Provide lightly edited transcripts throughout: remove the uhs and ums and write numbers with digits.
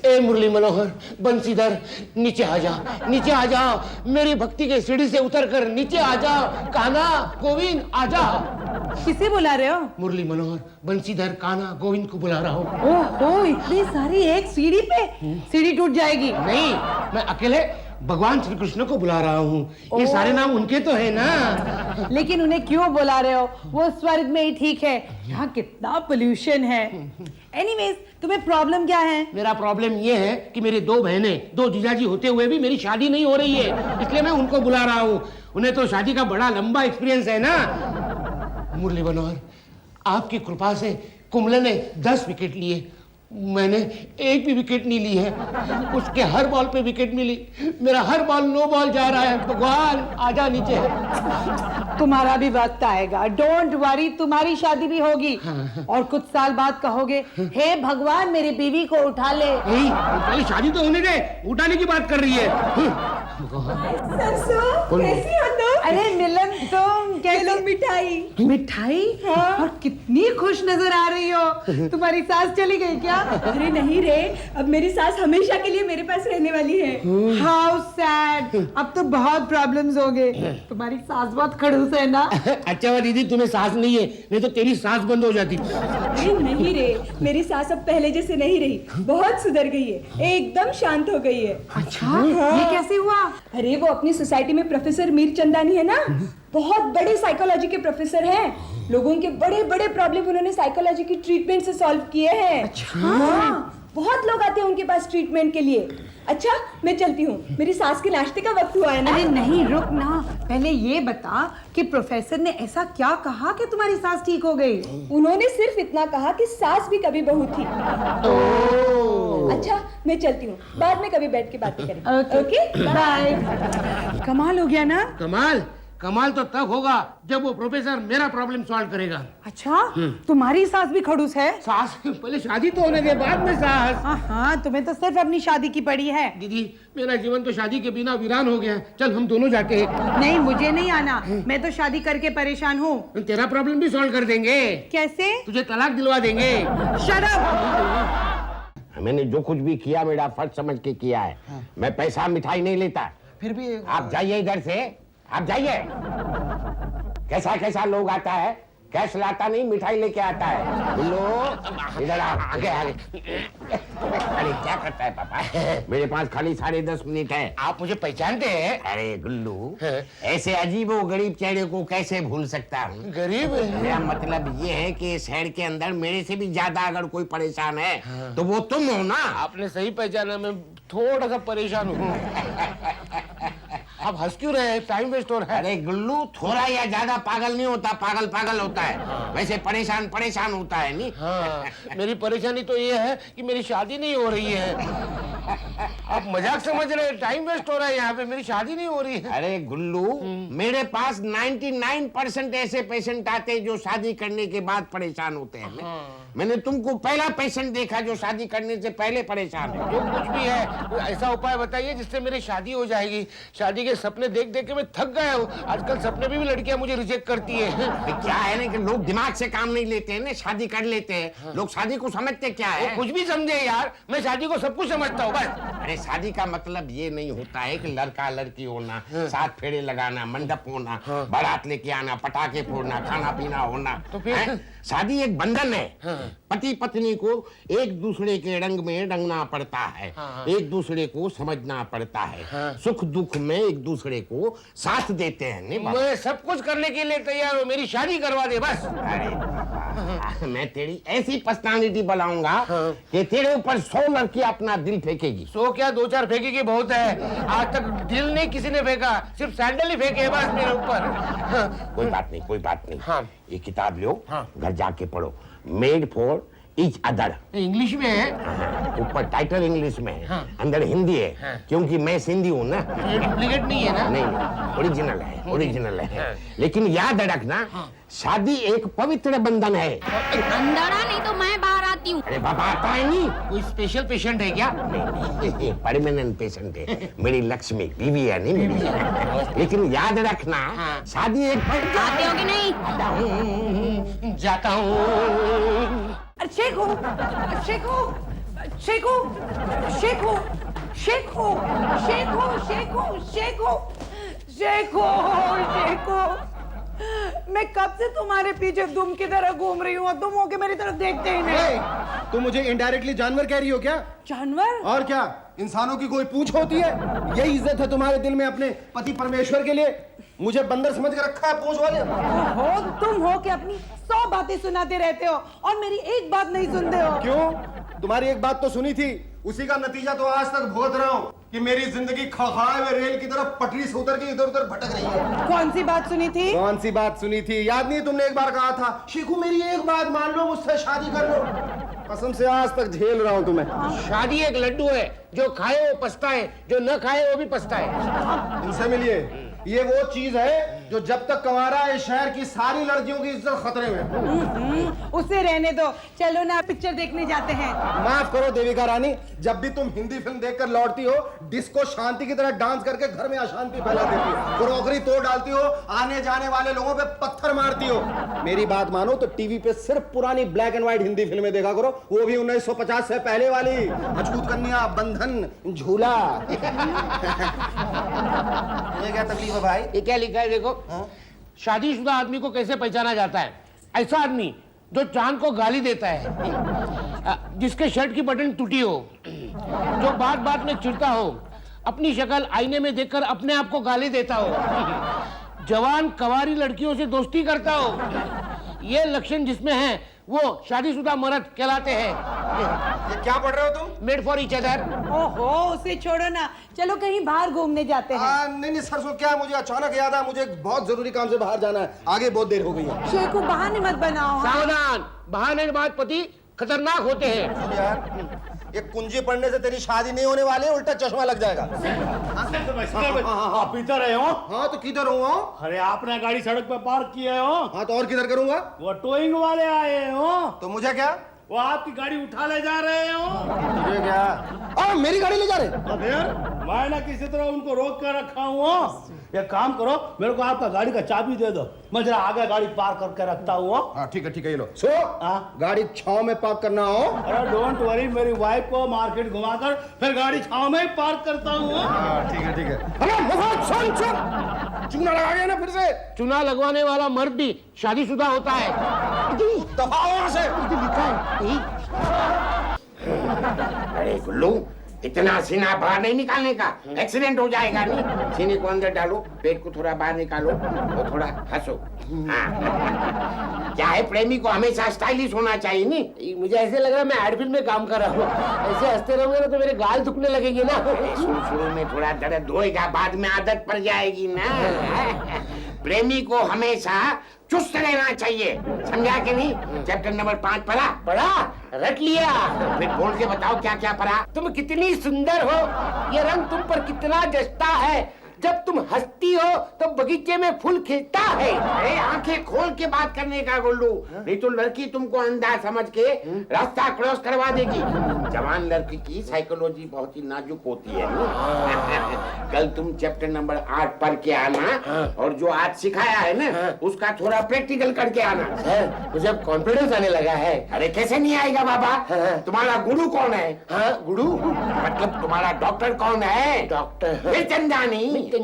ए मुरली मनोहर, बंसीधर, नीचे आ जा, नीचे आ जाओ, मेरी भक्ति के सीढ़ी से उतरकर नीचे आ जाओ। कान्हा, गोविंद, आ जाओ। किसे बुला रहे हो? मुरली मनोहर, बंसीधर, कान्हा, गोविंद को बुला रहा हूँ। ओहो, इतनी सारी एक सीढ़ी पे? सीढ़ी टूट जाएगी। नहीं, मैं अकेले भगवान श्री कृष्ण को बुला रहा हूँ। ये सारे नाम उनके तो है ना। लेकिन उन्हें क्यों बुला रहे हो? वो स्वर्ग में ही ठीक है, यहाँ कितना पोल्यूशन है। एनीवेज, तुम्हें प्रॉब्लम क्या है? मेरा प्रॉब्लम ये है कि मेरी दो बहनें, दो जीजाजी होते हुए भी मेरी शादी नहीं हो रही है, इसलिए मैं उनको बुला रहा हूँ। उन्हें तो शादी का बड़ा लंबा एक्सपीरियंस है ना। मुरली मनोहर, आपकी कृपा से कुंबले ने 10 विकेट लिए, मैंने एक भी विकेट नहीं ली है। उसके हर बॉल पे विकेट मिली, मेरा हर बॉल नो बॉल जा रहा है। भगवान, आजा नीचे। तुम्हारा भी वक्त आएगा, डोंट वरी, तुम्हारी शादी भी होगी। और कुछ साल बाद कहोगे, हे भगवान मेरी बीवी को उठा ले। पहले शादी तो होने दे, उठाने की बात कर रही है। सरसों, कैसी हो तुम? अरे मिलन, तुम कैसे? लो मिठाई। मिठाई? हाँ। और कितनी खुश नजर आ रही हो। तुम्हारी सास चली गई क्या? अरे नहीं रे, अब मेरी सास हमेशा के लिए मेरे पास रहने वाली है। हाउ सैड, अब तो बहुत प्रॉब्लम्स होंगे। तुम्हारी सास बहुत खड़ूस है ना? अच्छा हुआ दीदी तुम्हें सास नहीं है, नहीं तो तेरी सास बंद हो जाती। अरे नहीं रे, मेरी सास अब पहले जैसे नहीं रही, बहुत सुधर गई है, एकदम शांत हो गई है। अच्छा, ये कैसे हुआ? अरे वो अपनी सोसाइटी में प्रोफेसर मीर चंदानी है ना, बहुत बड़े साइकोलॉजी के प्रोफेसर हैं। लोगों के बड़े बड़े प्रॉब्लम उन्होंने साइकोलॉजी की ट्रीटमेंट से सॉल्व किए हैं। अच्छा। हाँ, बहुत लोग आते हैं उनके पास ट्रीटमेंट के लिए। अच्छा, मैं चलती हूँ, मेरी सास के नाश्ते का वक्त हुआ है ना। अरे नहीं, रुक ना, पहले ये बता कि प्रोफेसर ने ऐसा क्या कहा कि तुम्हारी सास ठीक हो गई? उन्होंने सिर्फ इतना कहा कि सास भी कभी बहू थी। अच्छा, मैं चलती हूँ, बाद में कभी बैठ के बातें करेंगे। Okay, bye. कमाल हो गया ना? कमाल कमाल तो तब होगा जब वो प्रोफेसर मेरा प्रॉब्लम सॉल्व करेगा। अच्छा, तुम्हारी सास भी खड़ूस है? सास पहले शादी तो होने दे, बाद में सास। हाँ, तुम्हें तो सिर्फ अपनी शादी की पड़ी है। दीदी, मेरा जीवन तो शादी के बिना वीरान हो गया। चल हम दोनों जाते हैं। नहीं, मुझे नहीं आना, मैं तो शादी करके परेशान हूँ। तेरा प्रॉब्लम भी सॉल्व कर देंगे। कैसे? तुझे तलाक दिलवा देंगे। शराब। मैंने जो कुछ भी किया मेरा फर्ज समझ के किया है। मैं पैसा मिठाई नहीं लेता। फिर भी आप जाइए इधर से, आप जाइए। कैसा कैसा लोग आता है, कैश लाता नहीं, मिठाई लेके आता है। लो इधर आओ, आगे आगे। अरे क्या करता है पापा, मेरे पास खाली 10.5 मिनट है। आप मुझे पहचानते हैं? अरे गुल्लू, ऐसे अजीब व गरीब चेहरे को कैसे भूल सकता हूँ? गरीब? मेरा मतलब ये है कि शहर के अंदर मेरे से भी ज्यादा अगर कोई परेशान है तो वो तुम हो ना। आपने सही पहचाना, मैं थोड़ा सा परेशान हूँ। आप हंस क्यों रहे हैं? टाइम वेस्ट हो रहा है। अरे गुल्लू, थोड़ा या ज्यादा पागल नहीं होता, पागल पागल होता है। वैसे परेशान परेशान होता है नहीं। हाँ, मेरी परेशानी तो ये है कि मेरी शादी नहीं हो रही है। आप मजाक समझ रहे हैं? टाइम वेस्ट हो रहा है यहाँ पे, मेरी शादी नहीं हो रही है। अरे गुल्लू, मेरे पास 99% ऐसे पेशेंट आते हैं जो शादी करने के बाद परेशान होते हैं। मैंने तुमको पहला पेशेंट देखा जो शादी करने से पहले परेशान है। जो कुछ भी है, कोई ऐसा उपाय बताइए जिससे मेरी शादी हो जाएगी। शादी के सपने देख देख के मैं थक गया हूँ। आजकल सपने में भी लड़कियां मुझे रिजेक्ट करती है। क्या है ना कि लोग दिमाग से काम नहीं लेते हैं ना, शादी कर लेते हैं। लोग शादी को समझते क्या है? कुछ भी समझे यार, मैं शादी को सब कुछ समझता हूँ बस। अरे शादी का मतलब ये नहीं होता है कि लड़का लड़की होना, 7 फेरे लगाना, मंडप होना, बारात लेके आना, पटाखे फोड़ना, खाना पीना होना। तो फिर शादी एक बंधन है। पति पत्नी को एक दूसरे के रंग में रंगना पड़ता है। एक दूसरे को समझना पड़ता है। सुख दुख में एक दूसरे को साथ देते हैं। नहीं मैं सब कुछ करने के लिए तैयार हूँ, मेरी शादी करवा दे बस। अरे बाबा, मैं तेरी ऐसी पर्सनालिटी बनाऊंगा कि तेरे ऊपर 100 लड़की अपना दिल फेंकेगी। 100 क्या, 2-4 फेंकेगी बहुत है। आज तक दिल नहीं किसी ने फेंका, सिर्फ सैंडल ही फेंके हैं बस मेरे ऊपर। कोई बात नहीं, कोई बात नहीं। हाँ। ये किताब लो, घर जाके पढ़ो। Made for each other. English में है? ऊपर टाइटल इंग्लिश में है, अंदर हिंदी है। क्योंकि मैं सिंधी हूँ ना। डुप्लीकेट नहीं है ना? नहीं, ओरिजिनल है, ओरिजिनल है। लेकिन याद रखना, शादी एक पवित्र बंधन है। अंदर आ, नहीं तो मैं बाहर आती हूँ। अरे बाबा, आता है नहीं। कोई स्पेशल पेशेंट है क्या? नहीं, परमानेंट पेशेंट है। मेरी लक्ष्मी बीवी है नहीं मेरी। लेकिन याद रखना, शादी एक आते हो कि नहीं? जाता हूँ। शेखू, शेखू, शेखो शेखो शेखो शेखो शेखो शेखो शेखो शेखो, मैं कब से तुम्हारे पीछे दुम की तरह घूम रही हूँ, तुम होके मेरी तरफ देखते ही नहीं। तुम मुझे इनडायरेक्टली जानवर कह रही हो क्या? जानवर? और क्या, इंसानों की कोई पूंछ होती है? यही इज्जत है तुम्हारे दिल में अपने पति परमेश्वर के लिए? मुझे बंदर समझ के रखा है पूंछ वाले। हो तुम हो कि अपनी 100 बातें सुनाते रहते हो और मेरी एक बात नहीं सुनते हो। क्यों? तुम्हारी एक बात तो सुनी थी, उसी का नतीजा तो आज तक भुगत रहा हूँ कि मेरी जिंदगी खड़खड़ाए हुए रेल की तरफ पटरी से उतर के इधर उधर भटक रही है। कौन सी बात सुनी थी? कौन सी बात सुनी थी? याद नहीं? तुमने एक बार कहा था, शेखू मेरी एक बात मान लो, मुझसे शादी कर लो। कसम से आज तक झेल रहा हूँ तुम्हें। शादी एक लड्डू है, जो खाए वो पछताए, जो न खाए वो भी पछताए। इनसे मिलिए, ये वो चीज है जो जब तक कमा रहा है शहर की सारी लड़कियों की इज्जत खतरे में। उसे रहने दो, चलो ना पिक्चर देखने जाते हैं। माफ करो देविका रानी, जब भी तुम हिंदी फिल्म देखकर लौटती हो, डिस्को शांति की तरह डांस करके घर में अशांति फैला देती हो, क्रोकरी तोड़ डालती हो, आने जाने वाले लोगों पे पत्थर मारती हो। मेरी बात मानो तो टीवी पे सिर्फ पुरानी ब्लैक एंड व्हाइट हिंदी फिल्में देखा करो, वो भी 1950 से पहले वाली। अछूत कन्या, बंधन, झूला। ये क्या तकलीफ है भाई? ये क्या लिखा है देखो। शादीशुदा आदमी को कैसे पहचाना जाता है? ऐसा आदमी जो चांद को गाली देता है, जिसके शर्ट की बटन टूटी हो, जो बात बात में चिढ़ता हो, अपनी शक्ल आईने में देखकर अपने आप को गाली देता हो, जवान कवारी लड़कियों से दोस्ती करता हो। ये लक्षण जिसमें है वो शादीशुदा मर्द कहलाते हैं। ये क्या पढ़ रहे हो तुम? Made for each other. ओहो, उसे छोड़ो ना, चलो कहीं बाहर घूमने जाते हैं। नहीं नहीं सरसों, क्या मुझे अचानक याद आया, मुझे एक बहुत जरूरी काम से बाहर जाना है, आगे बहुत देर हो गई है। शेखू बहाने मत बनाओ। सावधान, बहाने के बाद पति खतरनाक होते हैं। सुन यार, ये कुंजी पढ़ने से तेरी शादी नहीं होने वाली है, उल्टा चश्मा लग जाएगा। आप इधर रहे हो? हाँ तो किधर हूँ? अरे आपने गाड़ी सड़क पे पार्क किए हो? हाँ तो और किधर करूंगा? वो टोइंग वाले आए हो, तो मुझे क्या? वो आपकी गाड़ी उठा ले जा रहे हो। मुझे क्या? मेरी गाड़ी ले जा रहे? अब यार, मैं ना किसी तरह उनको रोक कर रखा हूँ। एक काम करो, मेरे को आपका गाड़ी का चाबी दे दो, मैं जरा आगे गाड़ी पार्क करके रखता हूँ। हाँ ठीक है ये लो। सो गाड़ी छाव में पार्क करना हो? अरे डोंट वरी, मेरी वाइफ को मार्केट घुमाकर फिर गाड़ी छाव में ही पार्क करता हूँ। ठीक है। सुन चूना लगा गया ना फिर से। चुना लगवाने वाला मर्द भी शादीशुदा होता है। दफा वहां से। अरे गुल्लू, इतना सीना बाहर नहीं निकालने का, एक्सीडेंट हो जाएगा। नहीं, सीने को अंदर डालो, पेट को थोड़ा बाहर निकालो और थोड़ा हंसो। हाँ। क्या है, प्रेमी को हमेशा स्टाइलिश होना चाहिए। नहीं, मुझे ऐसे लग रहा है मैं एड फिल्म में काम कर रहा हूँ। ऐसे हंसते रहोगे ना तो मेरे गाल दुखने लगेंगे ना। शुरू में थोड़ा दर्द होएगा, बाद में आदत पड़ जाएगी ना। प्रेमी को हमेशा चुस्त रहना चाहिए, समझा कि नहीं? चैप्टर नंबर 5 पढ़ा रट लिया। फिर बोल के बताओ क्या क्या पढ़ा। तुम कितनी सुंदर हो, ये रंग तुम पर कितना जचता है। जब तुम हंसती हो तो बगीचे में फूल खिलता है। अरे आंखें खोल के बात करने का गुल्लू, नहीं तो लड़की तुमको अंधा समझ के रास्ता क्रॉस करवा देगी। जवान लड़की की साइकोलॉजी बहुत ही नाजुक होती है। कल तुम चैप्टर नंबर 8 पढ़ के आना, और जो आज सिखाया है ना उसका थोड़ा प्रैक्टिकल करके आना। सर मुझे अब कॉन्फिडेंस आने लगा है। अरे कैसे नहीं आएगा बाबा? तुम्हारा गुरु कौन है? हाँ गुरु मतलब तुम्हारा डॉक्टर कौन है? डॉक्टर मिर्चंदानी। एक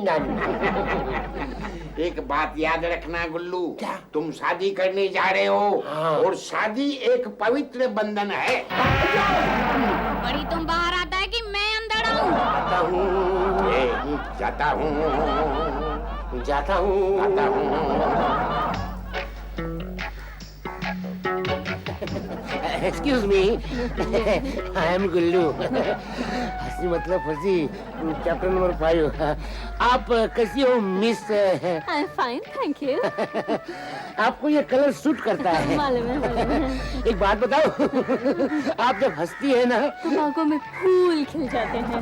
बात याद रखना गुल्लू, तुम शादी करने जा रहे हो, और शादी एक पवित्र बंधन है। बड़ी तुम बाहर आता है कि मैं अंदर आऊं? आता हूँ, जाता हूँ, जाता हूँ, आता हूँ। एक्सक्यूज मी, आई एम गुल्लू। हंसी मतलब फंसी। Chapter number 5। आप कैसी हो miss? I am fine, thank you. आपको ये कलर सूट करता है? मालूम है। एक बात बताओ, आप जब हंसती है ना तो आंखों में फूल खिल जाते हैं।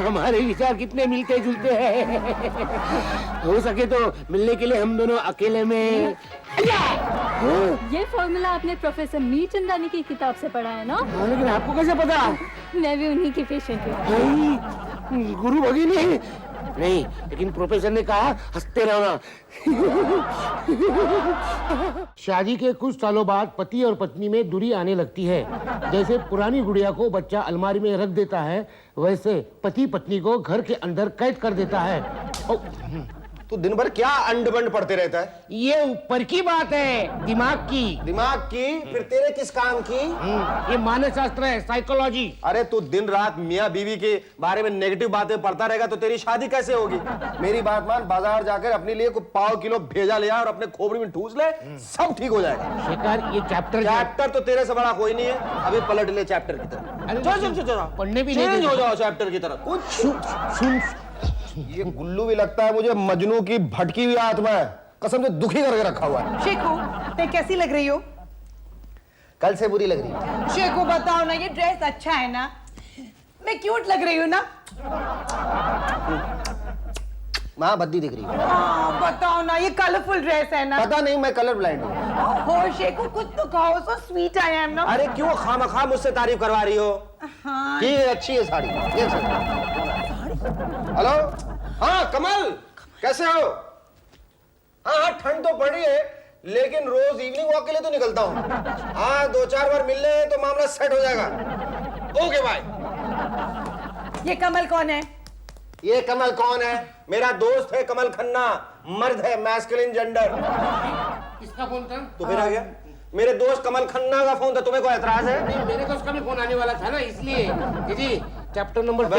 हमारे विचार कितने मिलते जुलते हैं। हो सके तो मिलने के लिए हम दोनों अकेले में। ये फॉर्मूला आपने प्रोफेसर मीर चंदानी की किताब से पढ़ा है ना? लेकिन आपको कैसे पता? मैं भी उन्हीं की पेशेंट हूँ। गुरु भगिनी, नहीं, लेकिन प्रोफेसर ने कहा हंसते रहना। शादी के कुछ सालों बाद पति और पत्नी में दूरी आने लगती है। जैसे पुरानी गुड़िया को बच्चा अलमारी में रख देता है, वैसे पति पत्नी को घर के अंदर कैद कर देता है। तू दिन भर क्या अंड बंड पढ़ते रहता है? ये ऊपर की बात है, दिमाग की। दिमाग की? फिर तेरे किस काम की? ये मानस शास्त्र है, साइकोलॉजी। अरे तू दिन रात मियाँ बीवी के बारे में नेगेटिव बातें पढ़ता रहेगा तो तेरी शादी कैसे होगी? मेरी बात मान, बाजार जाकर अपने लिए को पाव किलो भेजा ले आ और अपने खोपड़ी में ठूस ले, सब ठीक हो जाएगा। शेखर, ये चैप्टर तो तेरे से बड़ा कोई नहीं है। अभी पलट ले चैप्टर की तरफ। चलो पढ़ने भी चेंज हो जाओ चैप्टर की तरफ। कुछ सुन, ये गुल्लू भी लगता है मुझे मजनू की भटकी हुई आत्मा है, कसम से दुखी करके रखा हुआ है। शेखू, मैं कैसी लग रही हूँ? कल से बुरी लग रही है। शेखू बताओ ना, ये ड्रेस अच्छा है ना? मैं क्यूट लग रही हूँ ना? माँ बद्दी दिख रही है। बताओ ना, ये कलरफुल ड्रेस है ना? पता नहीं, मैं कलर ब्लाइंड हूँ। हो शेखू, कुछ तो कहो, सो स्वीट आई एम ना। अरे क्यों खामखा मुझसे तारीफ करवा रही हो? हाँ। ठीक है, अच्छी है साड़ी। हेलो, हाँ कमल, कैसे हो? हाँ, ठंड तो पड़ रही है, लेकिन रोज इवनिंग वॉक के लिए तो निकलता हूँ। हाँ, 2-4 बार मिल ले तो मामला सेट हो जाएगा। Okay bye. ये कमल कौन है? ये कमल कौन है? मेरा दोस्त है कमल खन्ना, मर्द है, मैस्कुलिन जेंडर। किसका फोन था? तो फिर आ गया। मेरे दोस्त कमल खन्ना का फोन था, तुम्हें कोई एतराज है? नहीं, मेरे दोस्त का भी फोन आने वाला था ना, इसलिए। जी, चैप्टर नंबर 10।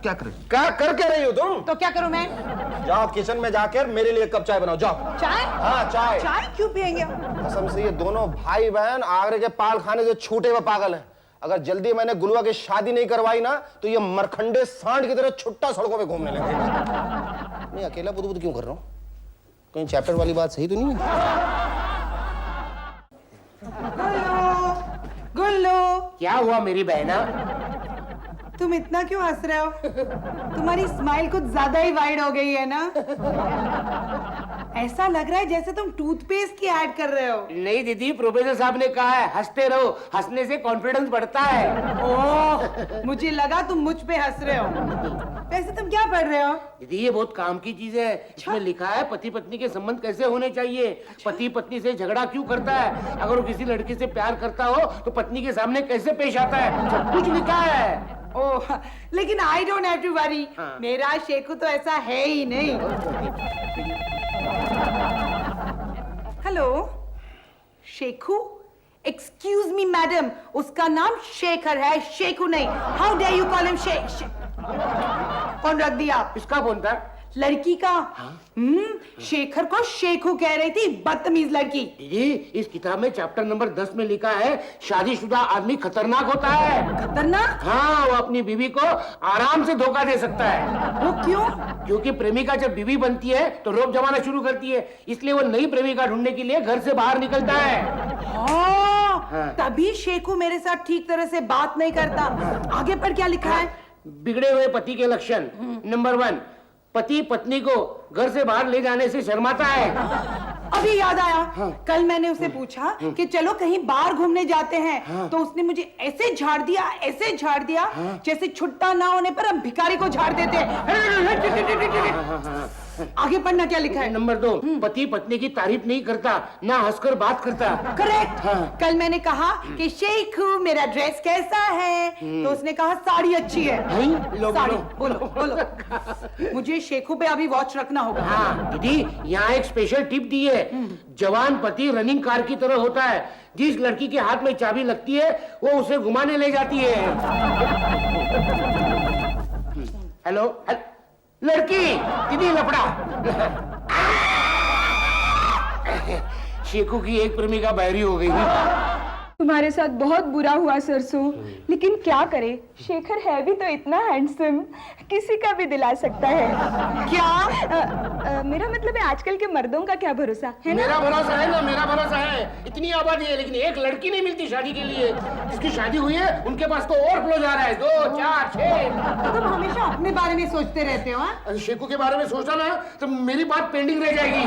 क्या कर क्या रही हो तुम? तो क्या करूं मैं? जाओ किचन में जाकर मेरे लिए एक कप चाय बनाओ, जाओ। चाय? हाँ, चाय। चाय क्यों पियेंगे? कसम से ये दोनों भाई बहन आगरे के पाल खाने से छूटे हुए पागल हैं। अगर जल्दी मैंने गुलुआ की शादी नहीं करवाई ना तो ये मरखंडे सांड की तरह छुट्टा सड़कों पे घूमने लगेगा। मैं अकेला बुद बुद क्यों कर रहा हूँ? कहीं चैप्टर वाली बात सही तो नहीं है? गुल्लू, गुल्लू, क्या हुआ मेरी बहना? तुम इतना क्यों हंस रहे हो? तुम्हारी स्माइल कुछ ज्यादा ही वाइड हो गई है ना? ऐसा लग रहा है जैसे तुम टूथपेस्ट की ऐड कर रहे हो। नहीं दीदी, प्रोफेसर साहब ने कहा है हंसते रहो, हंसने से कॉन्फिडेंस बढ़ता है। ओह, मुझे लगा तुम मुझ पे हंस रहे हो। वैसे तुम क्या पढ़ रहे हो? दीदी, ये बहुत काम की चीज है। इसमें लिखा है पति पत्नी के संबंध कैसे होने चाहिए, पति पत्नी से झगड़ा क्यों करता है, अगर वो किसी लड़की से प्यार करता हो तो पत्नी के सामने कैसे पेश आता है, सब कुछ लिखा है। ओह, लेकिन I don't have to worry, मेरा शेखू तो ऐसा है ही नहीं। Hello Shekhu, excuse me madam, उसका नाम शेखर है, शेखू नहीं। How dare you call him कौन रख दिया? इसका फोन था? लड़की का। शेखर को शेखू कह रही थी, बदतमीज लड़की। दीदी, इस किताब में चैप्टर नंबर 10 में लिखा है शादीशुदा आदमी खतरनाक होता है। खतरनाक? हाँ, वो अपनी बीवी को आराम से धोखा दे सकता है। वो क्यों? क्योंकि प्रेमिका जब बीवी बनती है तो रोब जमाना शुरू करती है, इसलिए वो नई प्रेमिका ढूंढने के लिए घर से बाहर निकलता है। हाँ, तभी शेखू मेरे साथ ठीक तरह से बात नहीं करता। आगे पर क्या लिखा है? बिगड़े हुए पति के लक्षण। नंबर 1, पति पत्नी को घर से बाहर ले जाने से शर्माता है। अभी याद आया, कल मैंने उसे पूछा कि चलो कहीं बाहर घूमने जाते हैं, तो उसने मुझे ऐसे झाड़ दिया, ऐसे झाड़ दिया, जैसे छुट्टा ना होने पर हम भिखारी को झाड़ देते हैं। आगे पढ़ना क्या लिखा है? नंबर 2, पति पत्नी की तारीफ नहीं करता, ना हंसकर बात करता। करेक्ट। कल मैंने कहा कि शेखू मेरा ड्रेस कैसा है, तो उसने कहा साड़ी अच्छी है। साड़ी बोलो बोलो। मुझे शेखू पे अभी वॉच रखना होगा। हाँ दीदी, यहाँ एक स्पेशल टिप दी है। जवान पति रनिंग कार की तरह होता है, जिस लड़की के हाथ में चाबी लगती है वो उसे घुमाने ले जाती है। हेलो, लड़की, दीदी लफड़ा। शेखू की एक प्रेमिका बहरी हो गई। तुम्हारे साथ बहुत बुरा हुआ सरसों, लेकिन क्या करे, शेखर है भी तो इतना हैंडसम, किसी का भी दिला सकता है। क्या? मेरा मतलब है आजकल के मर्दों का क्या भरोसा है ना? मेरा भरोसा है ना, मेरा भरोसा है। इतनी आबादी है लेकिन एक लड़की नहीं मिलती शादी के लिए। जिसकी शादी हुई है उनके पास तो और फ्लो जा रहा है, 2, 4, 6। तो तुम हमेशा अपने बारे में सोचते रहते हो। हाँ? शेखू के बारे में सोचा ना तो मेरी बात पेंडिंग रह जाएगी।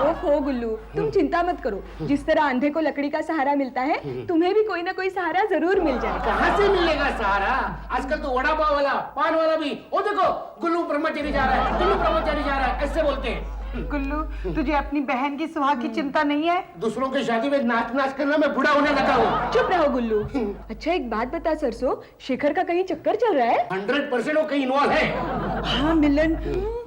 ओहो गुल्लू, तुम चिंता मत करो, जिस तरह अंधे को लकड़ी का सहारा मिलता है तुम्हें भी कोई ना कोई सहारा जरूर मिल जाएगा। कहाँ से मिलेगा सहारा? आजकल तो वड़ा पाव वाला, पान वाला भी, ओ देखो गुल्लू ब्रह्मचारी जा रहा है, गुल्लू ब्रह्मचारी जा रहा है, ऐसे बोलते हैं। गुल्लू, तुझे अपनी बहन की सुहाग की चिंता नहीं है? दूसरों की शादी में नाच नाच करना मैं बूढ़ा होने लगा हूँ। चुप रहो गुल्लू। अच्छा एक बात बता सरसों, शेखर का कहीं चक्कर चल रहा है? 100% वो कहीं इन्वॉल्व है। हाँ मिलन,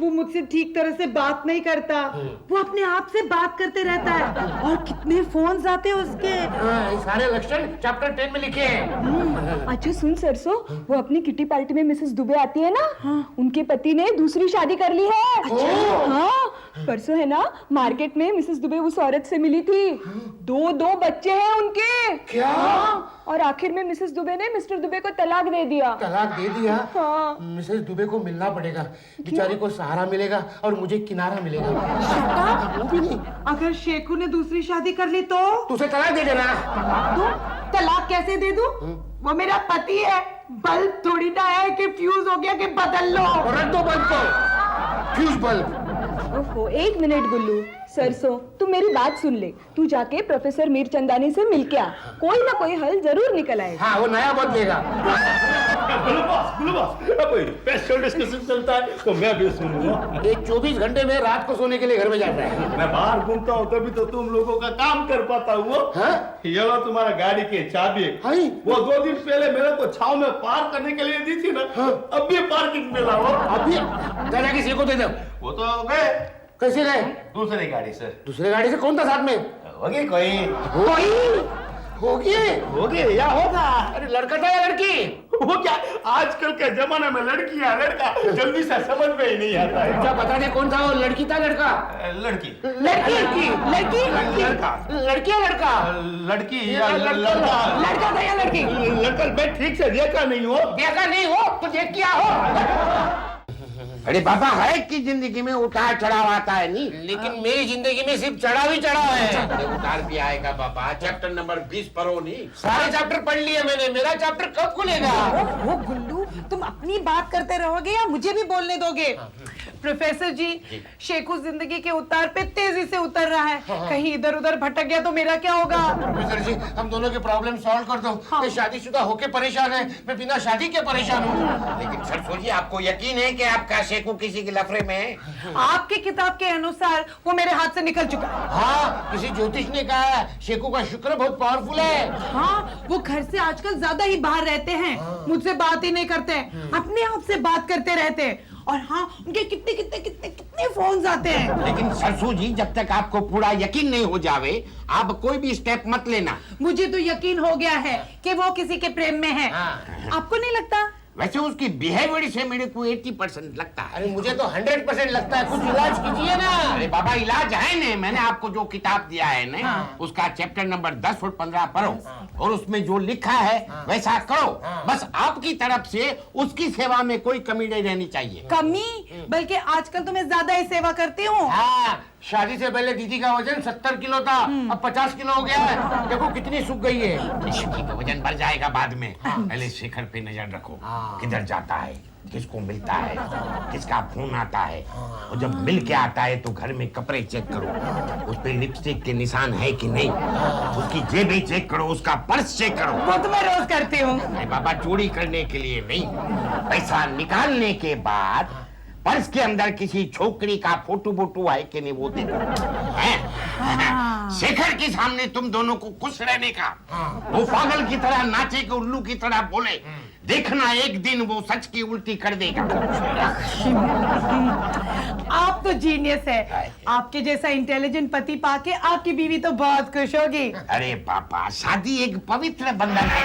वो मुझसे ठीक तरह से बात नहीं करता, वो अपने आप से बात करते रहता है और कितने फोन्स आते हैं उसके। हाँ, ये सारे लक्षण चैप्टर 10 में लिखे हैं। अच्छा सुन सरसों, वो अपनी किटी पार्टी में मिसेस दुबे आती है ना, उनके पति ने दूसरी शादी कर ली है। हाँ, परसों है ना मार्केट में मिसेस दुबे उस औरत से मिली थी, 2 बच्चे हैं उनके। क्या? और आखिर में मिसेस दुबे ने मिस्टर दुबे को तलाक दे दिया। तलाक दे दिया? हाँ। मिसेस दुबे को मिलना पड़ेगा, बेचारी को सहारा मिलेगा और मुझे किनारा मिलेगा। वो भी नहीं। अगर शेखू ने दूसरी शादी कर ली तो? तू उसे तलाक दे देना। तलाक कैसे दे दूं? वो मेरा पति है, बल्ब थोड़ी ना है कि फ्यूज हो गया कि बदल लो। और रख दो बल्ब को, फ्यूज बल्ब। ओहो, 1 मिनट गुल्लू। सरसों तू मेरी बात सुन ले, तू जाके प्रोफेसर मीरचंदानी से मिल के आ, कोई ना कोई हल जरूर निकल आएगा। हाँ, वो नया बल्ब देगा। गुल्लू बॉस, अब स्पेशल डिस्कशन चलता है तो मैं भी सुनूंगा। ये 24 घंटे में रात को सोने के लिए घर में जाता है। मैं बाहर घूमता हूँ तभी तो तुम लोगों का काम कर पाता हूँ। हाँ? ये लो तुम्हारा गाड़ी की चाबी। हाय। वो 2 दिन पहले मेरे को छाव में पार्क करने के लिए दी थी ना। हाँ। अब भी पार्किंग में लाओ। अभी दादा किसी को दे दो। वो तो गए कैसे गए? दूसरी गाड़ी से। दूसरे गाड़ी से? कौन था साथ में? होगी कोई। होगी? होगी या होगा। अरे लड़का था या लड़की? वो क्या, आजकल के जमाने में लड़की या लड़का जल्दी से समझ में ही नहीं आता है। क्या बता दे कौन था वो? लड़की था लड़का? लड़की। लड़की लड़का। लड़की या लड़का? लड़की या लड़का। लड़का था या लड़की? लड़का। मैं ठीक से देखा नहीं हो। देखा नहीं हो तो देख क्या हो? अरे बाबा, हर एक की जिंदगी में उतार चढ़ाव आता है नहीं, लेकिन मेरी जिंदगी में सिर्फ चढ़ाव ही चढ़ाव है। अरे उतार भी आएगा बाबा। चैप्टर नंबर 20 पढ़ो नहीं। सारे चैप्टर पढ़ लिए मैंने, मेरा चैप्टर कब खुलेगा? वो गुल्लू, तुम अपनी बात करते रहोगे या मुझे भी बोलने दोगे? प्रोफेसर जी, शेखू जिंदगी के उतार पे तेजी से उतर रहा है, कहीं इधर उधर भटक गया तो मेरा क्या होगा? प्रोफेसर जी, हम दोनों के प्रॉब्लम सॉल्व कर दो। ये शादीशुदा होके परेशान है, मैं बिना शादी के परेशान हूँ। लेकिन सरसों जी, आपको यकीन है कि आपका शेखू किसी के लफड़े में है? आपकी किताब के अनुसार वो मेरे हाथ से निकल चुका है। हाँ, किसी ज्योतिष ने कहा है शेखू का शुक्र बहुत पावरफुल है। हाँ, वो घर से आजकल ज्यादा ही बाहर रहते हैं, मुझसे बात ही नहीं करते, अपने आप से बात करते रहते हैं। और हाँ, उनके कितने फोन्स आते हैं। लेकिन सरसों जी, जब तक आपको पूरा यकीन नहीं हो जावे, आप कोई भी स्टेप मत लेना। मुझे तो यकीन हो गया है कि वो किसी के प्रेम में है। आपको नहीं लगता? वैसे उसकी बिहेवियर से मेरे को 80% लगता है। अरे मुझे तो 100% लगता है, कुछ इलाज कीजिए ना। अरे बाबा, इलाज है ना, मैंने आपको जो किताब दिया है ना, उसका चैप्टर नंबर 10 और 15 पढ़ो और उसमें जो लिखा है वैसा करो। बस आपकी तरफ से उसकी सेवा में कोई कमी नहीं रहनी चाहिए। कमी? बल्कि आजकल तो मैं ज्यादा ही सेवा करती हूँ। हाँ, शादी से पहले दीदी का वजन 70 किलो था, अब 50 किलो हो गया है। देखो कितनी सूख गई है। ठीक है, वजन बढ़ जाएगा बाद में। पहले शेखर पे नजर रखो, किधर जाता है, किसको मिलता है, किसका फोन आता है, और जब मिल के आता है तो घर में कपड़े चेक करो, उस पे लिपस्टिक के निशान है कि नहीं, उसकी जेबें चेक करो, उसका पर्स चेक करो। वो तो मैं रोज करती हूँ। अरे बाबा, चोरी करने के लिए नहीं, पैसा निकालने के बाद पर्स के अंदर किसी छोकरी का फोटो है कि नहीं वो देखो। शेखर के सामने तुम दोनों को खुश रहने का, वो पागल की तरह नाचे कि उल्लू की तरह बोले, देखना एक दिन वो सच की उल्टी कर देगा। आप तो जीनियस है, आपके जैसा इंटेलिजेंट पति पाके आपकी बीवी तो बहुत खुश होगी। अरे पापा, शादी एक पवित्र बंधन है।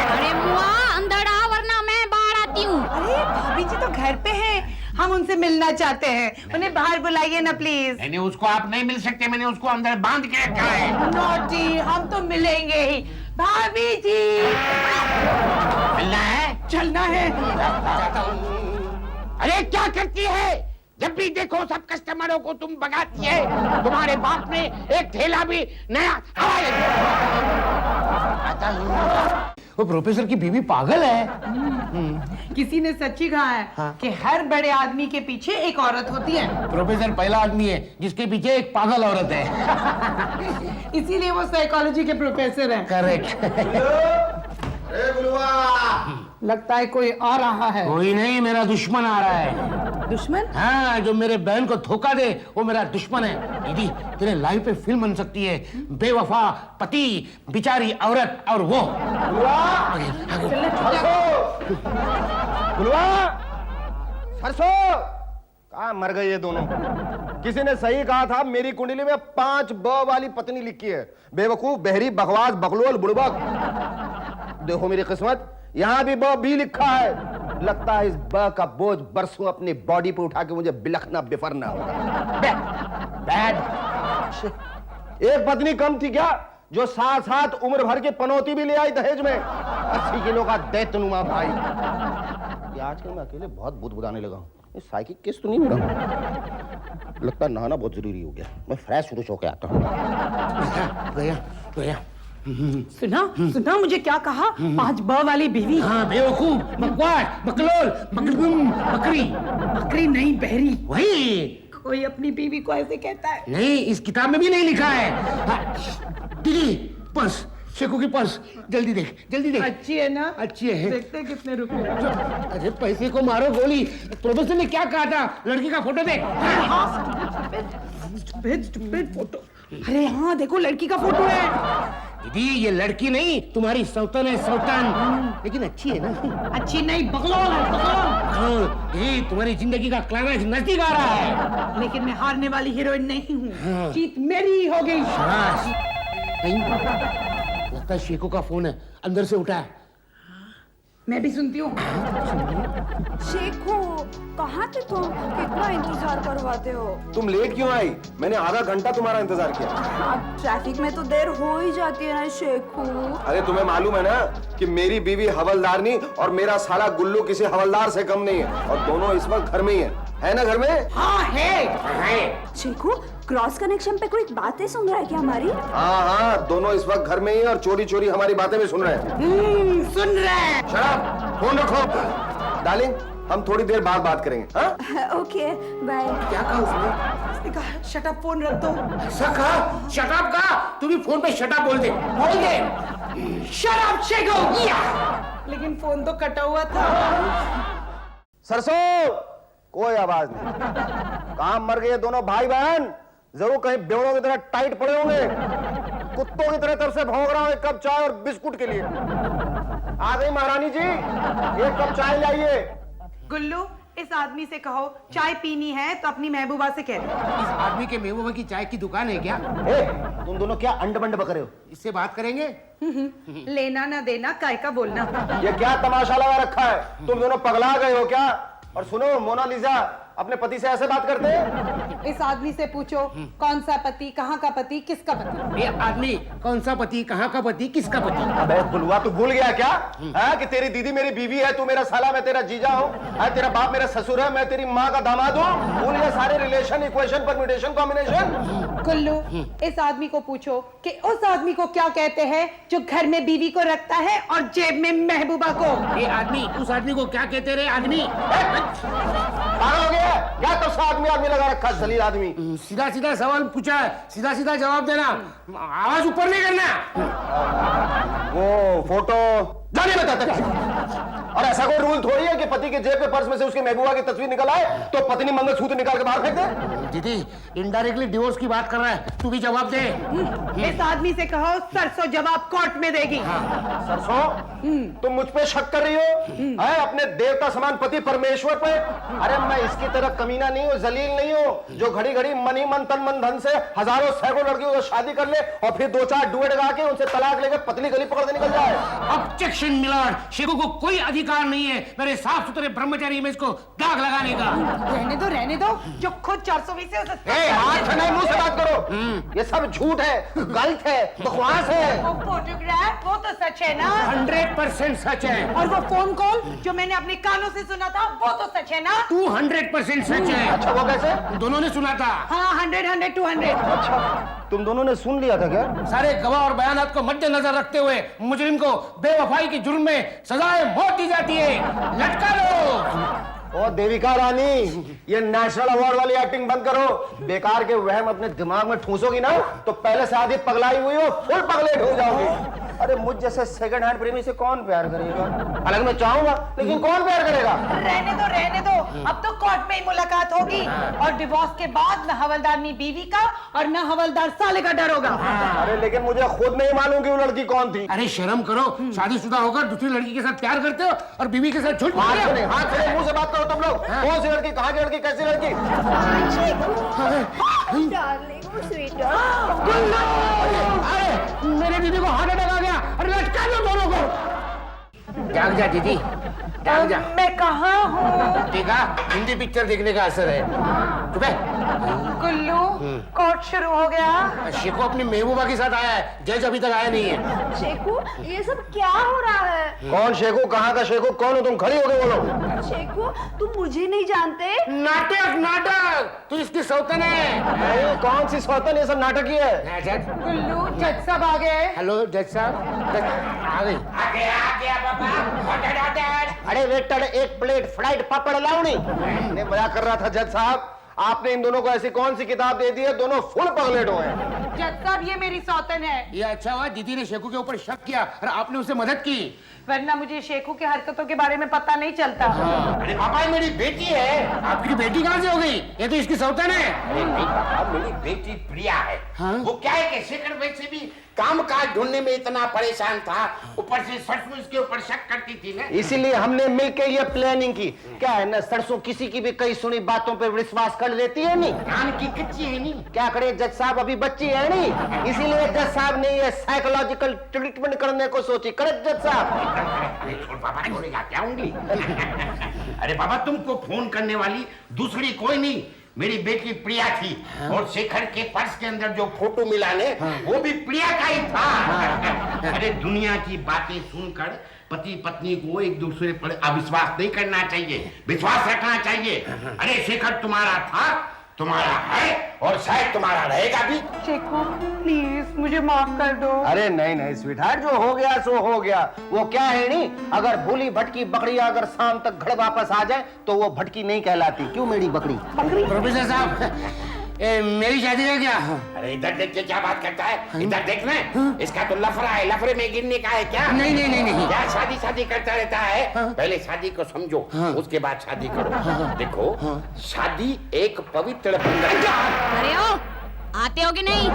अरे मुआ, अंदर आ वरना मैं बाहर आती हूँ। अरे भाभी जी तो घर पे हैं, हम उनसे मिलना चाहते हैं, उन्हें बाहर बुलाइए ना प्लीज। नहीं, उसको आप नहीं मिल सकते, मैंने उसको अंदर बांध के रखा है। नॉटी, हम तो मिलेंगे ही। भाभी जी, मिलना है, चलना है। अरे क्या करती है? जब भी देखो सब कस्टमरों को तुम भगाती है। तुम्हारे बाप ने एक थैला भी नया आता हूँ। वो प्रोफेसर की बीवी पागल है। किसी ने सच्ची कहा है कि हर बड़े आदमी के पीछे एक औरत होती है। प्रोफेसर पहला आदमी है जिसके पीछे एक पागल औरत है। इसीलिए वो साइकोलॉजी के प्रोफेसर हैं। करेक्ट। लगता है कोई आ रहा है। कोई नहीं, मेरा दुश्मन आ रहा है। दुश्मन? हाँ, जो मेरे बहन को धोखा दे वो मेरा दुश्मन है। दीदी, तेरे लाइफ पे फिल्म बन सकती है, बेवफा पति, बेचारी औरत और वो। सरसों कहाँ मर गए ये दोनों। किसी ने सही कहा था, मेरी कुंडली में 5 ब वाली पत्नी लिखी है। बेवकूफ, बहरी, बकवास, बकलोल, बुड़बक। देखो मेरी किस्मत, यहाँ भी ब भी लिखा है। लगता है इस ब का बोझ बरसों अपनी बॉडी पे उठा के मुझे बिलखना बिफरना होगा। बैड। एक पत्नी कम थी क्या, जो साथ साथ उम्र भर की पनौती भी ले आई दहेज में। 80 किलो का दैत्यनुमा भाई। ये आजकल मैं अकेले बहुत बुदबुदाने लगा हूँ। इस साइकिल किस तो नहीं हो रहा। लगता है नहाना बहुत जरूरी हो गया। मैं फ्रेश फ्रूश होके आता हूँ। गया। सुना मुझे क्या कहा? 5 ब वाली बीवी। हाँ, बेवकूफ, बकवास, बकलोल, बकरी। बकरी नहीं, बहरी। वही। कोई अपनी बीवी को ऐसे कहता है? नहीं, इस किताब में भी नहीं लिखा है। दीदी, पर्स, शेखू की पर्स, जल्दी देख, जल्दी देख। अच्छी है ना? अच्छी है। देखते कितने रुपए। अरे पैसे को मारो गोली। प्रोफेसर ने क्या कहा था? लड़की का फोटो देख। फोटो। अरे हाँ, देखो लड़की का फोटो है। दीदी, ये लड़की नहीं, तुम्हारी सौतन है, सौतन। लेकिन अच्छी है ना? अच्छी नहीं, बकलोल है, बकलोल। ये तुम्हारी जिंदगी का क्लाइमैक्स नजदीक आ रहा है। लेकिन मैं हारने वाली हीरोइन नहीं हूँ। जीत मेरी हो गई। शाबाश। नहीं, लगता है शेखू का फोन है, अंदर से उठा है। मैं भी सुनती हूँ। शेखू, कहाँ थे तुम? कितना इंतजार करवाते हो? तुम लेट क्यों आई? मैंने आधा घंटा तुम्हारा इंतजार किया। अब ट्रैफिक में तो देर हो ही जाती है ना शेखू। अरे तुम्हें मालूम है ना कि मेरी बीवी हवलदारनी और मेरा साला गुल्लू किसी हवलदार से कम नहीं है, और दोनों इस वक्त घर में ही है ना? घर में? हाँ है। शेखू, क्रॉस कनेक्शन पे कोई बातें सुन रहा है क्या हमारी? हाँ, दोनों इस वक्त घर में ही है और चोरी चोरी हमारी बातें भी सुन रहे हैं। सुन रहे हैं। शराब, फोन रखो। डार्लिंग, हम थोड़ी देर बाद बात करेंगे। हाँ? Okay, bye. क्या कहा उसने? उसने कहा शट अप, फोन रख दो। ऐसा कहा? शट अप कहा? तू भी फोन पे शट अप बोल दे, बोल दे। Shut up Shekhu. लेकिन फोन तो कटा हुआ था। सरसों, कोई आवाज नहीं। काम मर गए दोनों भाई बहन। जरूर कहीं बेवड़ों की तरह टाइट पड़े होंगे। कुत्तों की तरह तरफ से भौंक रहा हूं एक कप चाय और बिस्कुट के लिए। आ गई महारानी जी, एक कप चाय लाइए। गुल्लू, इस आदमी से कहो चाय पीनी है तो अपनी महबूबा से कह दो। इस आदमी के महबूबा की चाय की दुकान है क्या? तुम दोनों क्या अंड बंड बक रहे हो? इससे बात करेंगे। लेना ना देना काय का बोलना। ये क्या तमाशा लगा रखा है? तुम दोनों पगला गए हो क्या? और सुनो मोनालिसा, अपने पति से ऐसे बात करते हैं? इस आदमी से पूछो कौन सा पति, कहाँ का पति, किसका पति। ये आदमी कौन सा पति, कहाँ का पति, किसका पति? अबे बुलवा, तू भूल गया क्या? है कि तेरी दीदी मेरी बीवी है, तू मेरा साला, मैं तेरा जीजा हूँ। तेरा बाप मेरा ससुर है, मैं तेरी माँ का दामाद हूँ। भूल गया सारे रिलेशन, इक्वेशन, परम्यूटेशन, कॉम्बिनेशन। गुल्लू, इस आदमी को पूछो कि उस आदमी को क्या कहते हैं जो घर में बीवी को रखता है और जेब में महबूबा को। ये आदमी, उस आदमी को क्या कहते रहे? आदमी पागल हो गया? क्या तो आदमी आदमी लगा रखा, जलील आदमी। सीधा सीधा सवाल पूछा है, सीधा सीधा जवाब देना, आवाज ऊपर नहीं करना। वो फोटो जाने बताता। और ऐसा कोई रूल थोड़ी है कि पति के जेब पे पर्स में से उसकी महबूबा की तस्वीर निकल आए तो पत्नी मंगलसूत्र निकाल के बाहर फेंक दे। दीदी, इनडायरेक्टली डिवोर्स की बात कर रहा है, तू भी जवाब दे। इस आदमी से कहो सरसों जवाब कोर्ट में देगी। सरसों, तुम मुझ पे शक कर रही हो? है अपने देवता समान पति परमेश्वर पे? अरे मैं इसकी तरह कमीना नहीं हूँ, जलील नहीं हूँ, जो घड़ी घड़ी मनी मन तन मन धन से हजारों सैकड़ों लड़कियों को शादी कर ले और फिर 2-4 डुएट गा के उनसे तलाक लेकर पतली गली पकड़ के निकल जाए। ऑब्जेक्शन मिलर्ड, शेखू को कोई अधिकार नहीं है मेरे साफ सुथरे ब्रह्मचारी इमेज को दाग लगाने का। रहने दो, जो खुद 420 से उसे हाथ नहीं, मुंह से बात करो। ये सब झूठ है, गलत है, बकवास है। वो फोटोग्राफ वो तो सच है ना? 100% सच है। और वो फोन कॉल जो मैंने अपने कानों से सुना था वो तो सच है ना? 200% सच है। अच्छा वो कैसे? दोनों ने सुना था। हाँ 100, 200। अच्छा तुम दोनों ने सुन लिया था क्या? सारे गवाह और बयानात को मद्देनजर रखते हुए मुजरिम को बेवफाई के जुर्म में सजाए मौत दी जाती है। लटका लो। ओ देविका रानी, ये नेशनल अवार्ड वाली एक्टिंग बंद करो। बेकार के वहम अपने दिमाग में ठूसोगी ना तो पहले से आधी पगलाई हुई हो फुल पगलेट हो जाओगी। अरे मुझ जैसे सेकंड हैंड प्रेमी से कौन प्यार करेगा? हालांकि मैं चाहूंगा लेकिन कौन प्यार करेगा? रहने दो। अब तो कोर्ट में ही मुलाकात होगी और डिवोर्स के बाद न हवलदारनी बीवी का और न हवलदार साले का डर होगा। अरे लेकिन मुझे खुद नहीं मालूम कि वो लड़की कौन थी। अरे शर्म करो, शादीशुदा होकर दूसरी लड़की के साथ प्यार करते हो और बीवी के साथ झूठ बोलते हो। हाथ खड़े मुंह से बात करो तुम लोग। कौन सी लड़की, कहाँ की लड़की, कैसी लड़की? अरे मेरे बीवी को हार्ट अटैक आ गया। अरे लटका लो दोनों को। जाग जा दीदी, जाग जा। मैं कहाँ हूँ? देखा, हिंदी पिक्चर देखने का असर है। चुप गुल्लू, कोर्ट शुरू हो गया। शेखू अपनी महबूबा के साथ आया है, जज अभी तक आया नहीं है। शेखू, ये सब क्या हो रहा है? कौन शेखू, कहाँ का शेखू, कौन हो तुम? खड़ी हो गए बोलो। शेखू, तुम मुझे नहीं जानते? नाटक नाटक, तू इसकी सौतन है। अरे कौन सी सौतन, ये सब नाटक ही है। जज, गुल्लू, जज साहब आ गए। हेलो जज साहब। आ गई। अरे वेटर, एक प्लेट फ्राइड पापड़ लाऊनी। मैं मजाक कर रहा था जज साहब। आपने इन दोनों को ऐसी कौन सी किताब दे दी है, दोनों फुल पगलेट हुए हैं। जज साहब ये मेरी सौतन है। ये अच्छा हुआ दीदी ने शेखू के ऊपर शक किया और आपने उसे मदद की। वरना मुझे शेखू की हरकतों के बारे में पता नहीं चलता। अरे पापा, ये मेरी बेटी है। आपकी बेटी कहाँ से हो गई? ये तो इसकी सौतन है। अरे नहीं पापा, मेरी बेटी प्रिया है। हाँ? वो क्या है कि शेखर वैसे भी काम काज ढूंढने में इतना परेशान था, ऊपर से सरसों इसके ऊपर शक करती थी ना। इसीलिए हमने मिलकर ये प्लानिंग की। क्या है ना, सरसों किसी की भी कई सुनी बातों पे विश्वास कर लेती है नहीं। कान की कच्ची है नहीं। क्या करे जज साहब, अभी बच्ची है नहीं, इसीलिए जज साहब ने ये साइकोलॉजिकल ट्रीटमेंट करने को सोची। करेक्ट जज साहब? अरे छोड़ पापा, छोड़ेगा क्या उंगली? अरे पापा, तुमको फोन करने वाली दूसरी कोई नहीं, मेरी बेटी प्रिया थी। और शेखर के पर्स के अंदर जो फोटो मिला ने, वो भी प्रिया का ही था। अरे दुनिया की बातें सुनकर पति पत्नी को एक दूसरे पर अविश्वास नहीं करना चाहिए, विश्वास रखना चाहिए। अरे शेखर तुम्हारा था, तुम्हारा है और शायद तुम्हारा रहेगा भी। शेखू प्लीज मुझे माफ कर दो। अरे नहीं नहीं स्वीटहार्ट, जो हो गया सो हो गया। वो क्या है नहीं, अगर भूली भटकी बकरियां अगर शाम तक घर वापस आ जाए तो वो भटकी नहीं कहलाती। क्यों मेरी बकरी? प्रोफेसर साहब, मेरी शादी है क्या? अरे इधर देख के क्या बात करता है? इधर देखना, इसका तो लफड़ा है, लफड़े में गिरने का है क्या? नहीं नहीं नहीं नहीं। क्या शादी शादी करता रहता है? पहले शादी को समझो, उसके बाद शादी करो। देखो, शादी एक पवित्र बंधन। अरे ओ, आते हो कि नहीं?